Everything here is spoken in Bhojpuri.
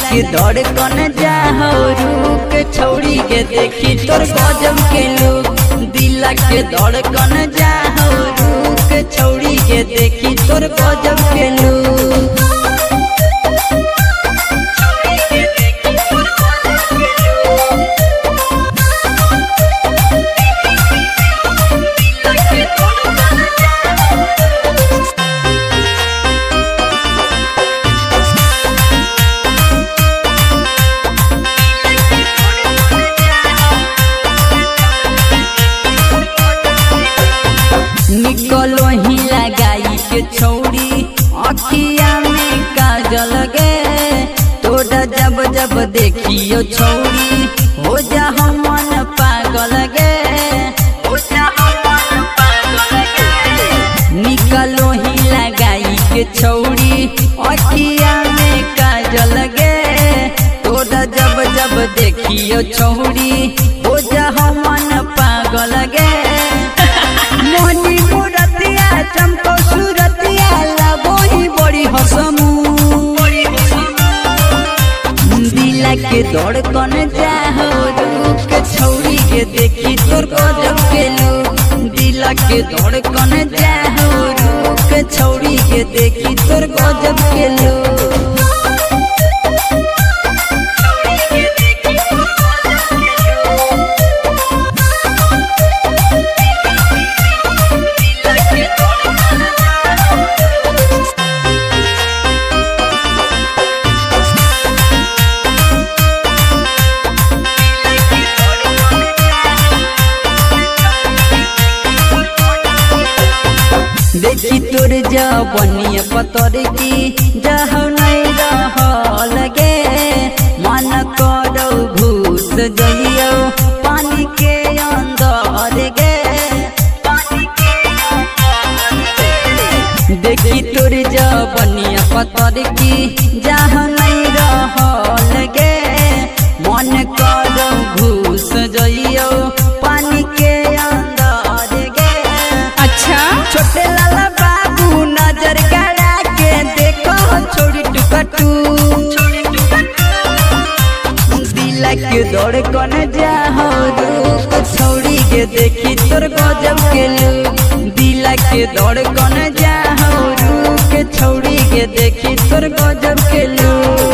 के धड़कन जाहो रुक छौड़ी के देखी तोर गजब के लुक। दिला के धड़कन जाहो रुक छौड़ी के देखी तोर गजब के लुक। निकलो ही लगाई के छौड़ी अखिया में काजल गे। तोड़ा जब जब देखियो छौड़ी हो जा मन पागल गे। निकलो ही लगाई के छौड़ी अखिया में काजल गे। तोड़ा जब जब देखियो छौड़ी हो जा मन पागल गे। मोनी मूरतिया चमको सूरतिया लगो ही बड़ी हसमू। दिला के धड़कन जाहो रुक छौड़ी के देखी तोर गजब के लुक। दिला के धड़कन जाहो रुक छौड़ी के देखी तोर गजब के लुक। देखी तोर जवनिया पतर की जहो नहीं रह लगे। मन करो घुस जइयो पानी के अंदर गे। देखी तोर जवनिया पतर की जहो नहीं रह लगे। मन करो घुस जइयो पानी के अंदर गे। अच्छा छोटे लाला बाबू नजर गड़ा के देखो छोड़ी टुकटू। दिला के धड़कन जाहो रुक छौड़ी के देखी तोर गजब के लुक। दिला के धड़कन जाहो रुक छौड़ी के देखी तोर गजब के लुक।